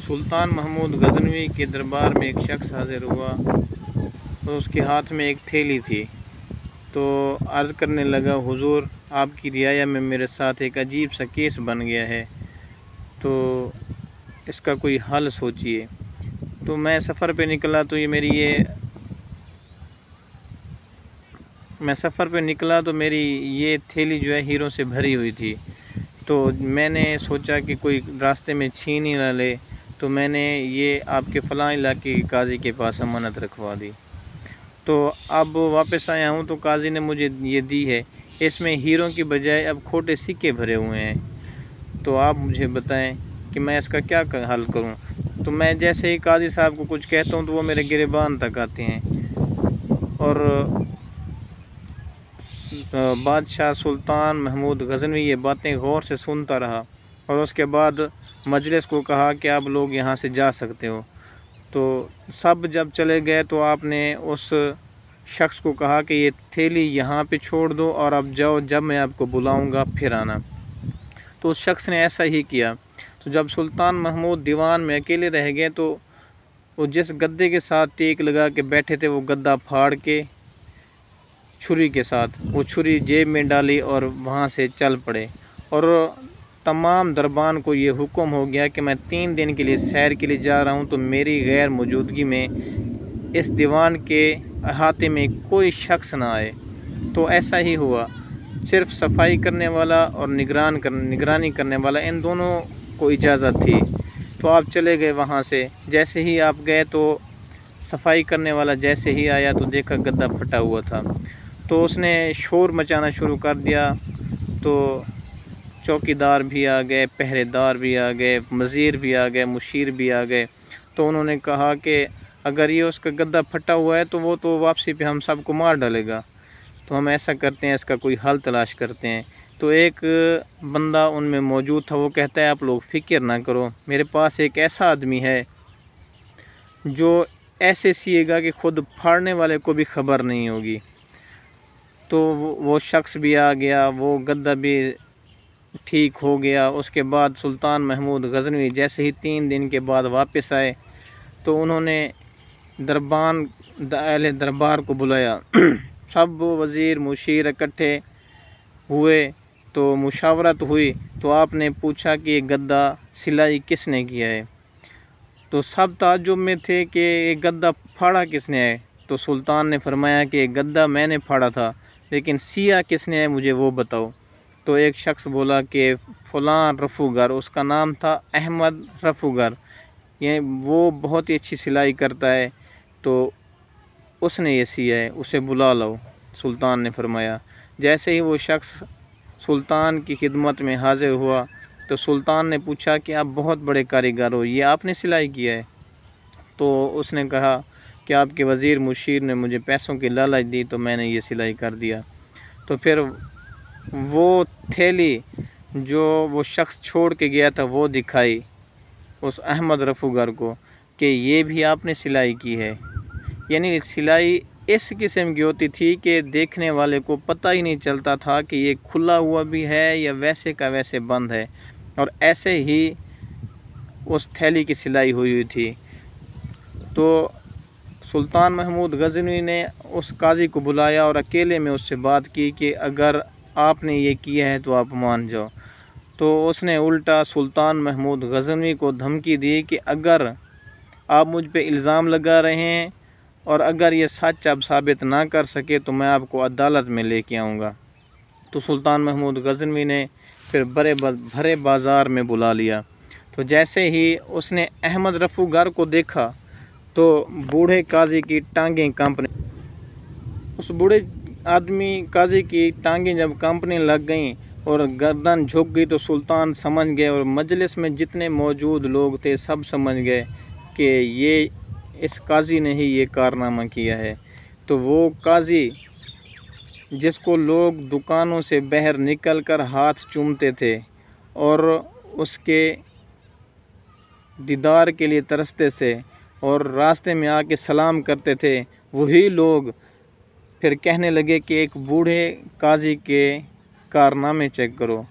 سلطان محمود غزنوی کے دربار میں ایک شخص حاضر ہوا اور اس کے ہاتھ میں ایک تھیلی تھی، تو عرض کرنے لگا، حضور آپ کی رعایا میں میرے ساتھ ایک عجیب سا کیس بن گیا ہے، تو اس کا کوئی حل سوچئے۔ تو میں سفر پہ نکلا تو میری یہ تھیلی جو ہے ہیروں سے بھری ہوئی تھی، تو میں نے سوچا کہ کوئی راستے میں چھین ہی نہ لے، تو میں نے یہ آپ کے فلاں علاقے کے قاضی کے پاس امانت رکھوا دی۔ تو اب واپس آیا ہوں تو قاضی نے مجھے یہ دی ہے، اس میں ہیروں کی بجائے اب کھوٹے سکے بھرے ہوئے ہیں، تو آپ مجھے بتائیں کہ میں اس کا کیا حل کروں۔ تو میں جیسے ہی قاضی صاحب کو کچھ کہتا ہوں تو وہ میرے گریبان تک آتے ہیں، اور بادشاہ سلطان محمود غزنوی یہ باتیں غور سے سنتا رہا، اور اس کے بعد مجلس کو کہا کہ آپ لوگ یہاں سے جا سکتے ہو۔ تو سب جب چلے گئے تو آپ نے اس شخص کو کہا کہ یہ تھیلی یہاں پہ چھوڑ دو اور اب جاؤ، جب میں آپ کو بلاؤں گا پھر آنا۔ تو اس شخص نے ایسا ہی کیا۔ تو جب سلطان محمود دیوان میں اکیلے رہ گئے تو وہ جس گدے کے ساتھ ٹیک لگا کے بیٹھے تھے وہ گدا پھاڑ کے چھری کے ساتھ وہ چھری جیب میں ڈالی اور وہاں سے چل پڑے، اور تمام دربان کو یہ حکم ہو گیا کہ میں 3 دن کے لیے سیر کے لیے جا رہا ہوں، تو میری غیر موجودگی میں اس دیوان کے احاطے میں کوئی شخص نہ آئے۔ تو ایسا ہی ہوا، صرف صفائی کرنے والا اور نگرانی کرنے والا، ان دونوں کو اجازت تھی۔ تو آپ چلے گئے وہاں سے، جیسے ہی آپ گئے تو صفائی کرنے والا جیسے ہی آیا تو دیکھا گدا پھٹا ہوا تھا، تو اس نے شور مچانا شروع کر دیا۔ تو چوکیدار بھی آ گئے، پہرے دار بھی آ گئے، وزیر بھی آ گئے، مشیر بھی آ گئے۔ تو انہوں نے کہا کہ اگر یہ اس کا گدا پھٹا ہوا ہے تو وہ تو واپسی پہ ہم سب کو مار ڈالے گا، تو ہم ایسا کرتے ہیں، اس کا کوئی حل تلاش کرتے ہیں۔ تو ایک بندہ ان میں موجود تھا، وہ کہتا ہے آپ لوگ فکر نہ کرو، میرے پاس ایک ایسا آدمی ہے جو ایسے سیے گا کہ خود پھاڑنے والے کو بھی خبر نہیں ہوگی۔ تو وہ شخص بھی آ گیا، وہ گدا بھی ٹھیک ہو گیا۔ اس کے بعد سلطان محمود غزنوی جیسے ہی 3 دن کے بعد واپس آئے تو انہوں نے اہل دربار کو بلایا۔ سب وزیر مشیر اکٹھے ہوئے تو مشاورت ہوئی، تو آپ نے پوچھا کہ یہ گدا سلائی کس نے کیا ہے؟ تو سب تعجب میں تھے کہ یہ گدا پھاڑا کس نے ہے؟ تو سلطان نے فرمایا کہ یہ گدا میں نے پھاڑا تھا، لیکن سیا کس نے ہے مجھے وہ بتاؤ۔ تو ایک شخص بولا کہ فلاں رفوگر، اس کا نام تھا احمد رفوگر، یہ وہ بہت ہی اچھی سلائی کرتا ہے، تو اس نے یہ سیا ہے، اسے بلا لاؤ، سلطان نے فرمایا۔ جیسے ہی وہ شخص سلطان کی خدمت میں حاضر ہوا تو سلطان نے پوچھا کہ آپ بہت بڑے کاریگر ہو، یہ آپ نے سلائی کیا ہے؟ تو اس نے کہا کہ آپ کے وزیر مشیر نے مجھے پیسوں کی لالچ دی تو میں نے یہ سلائی کر دیا۔ تو پھر وہ تھیلی جو وہ شخص چھوڑ کے گیا تھا وہ دکھائی اس احمد رفوگر کو کہ یہ بھی آپ نے سلائی کی ہے۔ یعنی سلائی اس قسم کی ہوتی تھی کہ دیکھنے والے کو پتہ ہی نہیں چلتا تھا کہ یہ کھلا ہوا بھی ہے یا ویسے کا ویسے بند ہے، اور ایسے ہی اس تھیلی کی سلائی ہوئی تھی۔ تو سلطان محمود غزنوی نے اس قاضی کو بلایا اور اکیلے میں اس سے بات کی کہ اگر آپ نے یہ کیا ہے تو آپ مان جاؤ۔ تو اس نے الٹا سلطان محمود غزنوی کو دھمکی دی کہ اگر آپ مجھ پہ الزام لگا رہے ہیں اور اگر یہ سچ آپ ثابت نہ کر سکے تو میں آپ کو عدالت میں لے کے آؤں گا۔ تو سلطان محمود غزنوی نے پھر بھرے بازار میں بلا لیا۔ تو جیسے ہی اس نے احمد رفوگر کو دیکھا تو بوڑھے قاضی کی ٹانگیں کانپنے، اس بوڑھے آدمی قاضی کی ٹانگیں جب کانپنے لگ گئیں اور گردن جھک گئی تو سلطان سمجھ گئے، اور مجلس میں جتنے موجود لوگ تھے سب سمجھ گئے کہ یہ اس قاضی نے ہی یہ کارنامہ کیا ہے۔ تو وہ قاضی جس کو لوگ دکانوں سے باہر نکل کر ہاتھ چومتے تھے اور اس کے دیدار کے لیے ترستے تھے اور راستے میں آ کے سلام کرتے تھے، وہی لوگ پھر کہنے لگے کہ ایک بوڑھے قاضی کے کارنامے چیک کرو،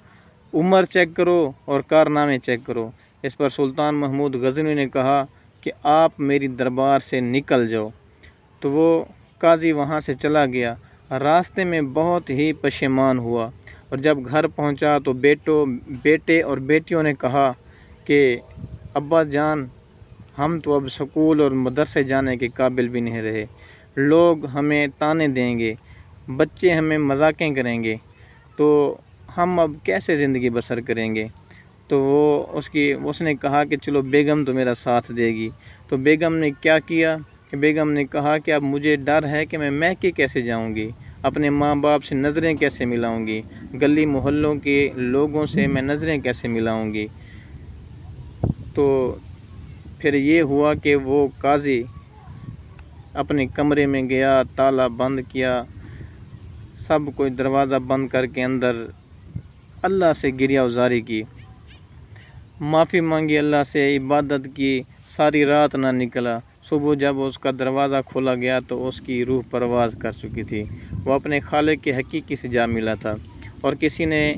عمر چیک کرو اور کارنامے چیک کرو۔ اس پر سلطان محمود غزنوی نے کہا کہ آپ میری دربار سے نکل جاؤ، تو وہ قاضی وہاں سے چلا گیا۔ راستے میں بہت ہی پشیمان ہوا، اور جب گھر پہنچا تو بیٹے اور بیٹیوں نے کہا کہ ابا جان، ہم تو اب سکول اور مدرسے جانے کے قابل بھی نہیں رہے، لوگ ہمیں طعنے دیں گے، بچے ہمیں مذاقیں کریں گے، تو ہم اب کیسے زندگی بسر کریں گے؟ تو اس نے کہا کہ چلو بیگم تو میرا ساتھ دے گی۔ تو بیگم نے کیا کیا کہ بیگم نے کہا کہ اب مجھے ڈر ہے کہ میں میکے کیسے جاؤں گی، اپنے ماں باپ سے نظریں کیسے ملاؤں گی، گلی محلوں کے لوگوں سے میں نظریں کیسے ملاؤں گی۔ تو پھر یہ ہوا کہ وہ قاضی اپنے کمرے میں گیا، تالا بند کیا، سب کوئی دروازہ بند کر کے اندر اللہ سے گریہ وزاری کی، معافی مانگی، اللہ سے عبادت کی، ساری رات نہ نکلا۔ صبح جب اس کا دروازہ کھولا گیا تو اس کی روح پرواز کر چکی تھی، وہ اپنے خالق کے حقیقی سے جا ملا تھا۔ اور کسی نے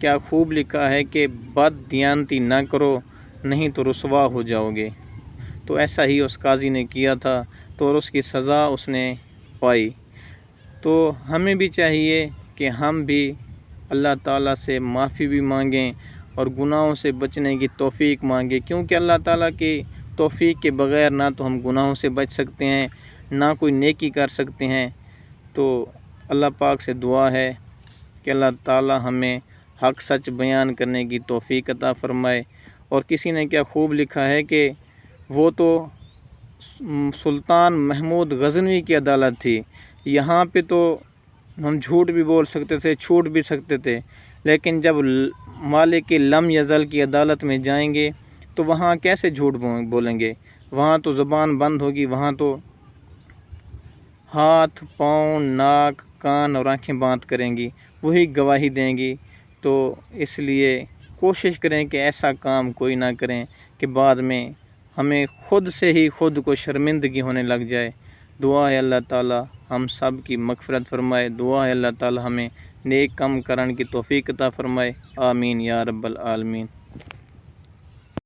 کیا خوب لکھا ہے کہ بد دیانتی نہ کرو، نہیں تو رسوا ہو جاؤ گے۔ تو ایسا ہی اس قاضی نے کیا تھا، تو اور اس کی سزا اس نے پائی۔ تو ہمیں بھی چاہیے کہ ہم بھی اللہ تعالیٰ سے معافی بھی مانگیں اور گناہوں سے بچنے کی توفیق مانگیں، کیونکہ اللہ تعالیٰ کی توفیق کے بغیر نہ تو ہم گناہوں سے بچ سکتے ہیں، نہ کوئی نیکی کر سکتے ہیں۔ تو اللہ پاک سے دعا ہے کہ اللہ تعالیٰ ہمیں حق سچ بیان کرنے کی توفیق عطا فرمائے۔ اور کسی نے کیا خوب لکھا ہے کہ وہ تو سلطان محمود غزنوی کی عدالت تھی، یہاں پہ تو ہم جھوٹ بھی بول سکتے تھے، چھوٹ بھی سکتے تھے، لیکن جب مالک لم یزل کی عدالت میں جائیں گے تو وہاں کیسے جھوٹ بولیں گے؟ وہاں تو زبان بند ہوگی، وہاں تو ہاتھ، پاؤں، ناک، کان اور آنکھیں بند کریں گی، وہی گواہی دیں گی۔ تو اس لیے کوشش کریں کہ ایسا کام کوئی نہ کریں کہ بعد میں ہمیں خود سے ہی خود کو شرمندگی ہونے لگ جائے۔ دعا ہے اللہ تعالیٰ ہم سب کی مغفرت فرمائے، دعا ہے اللہ تعالیٰ ہمیں نیک کام کرنے کی توفیق عطا فرمائے، آمین یا رب العالمین۔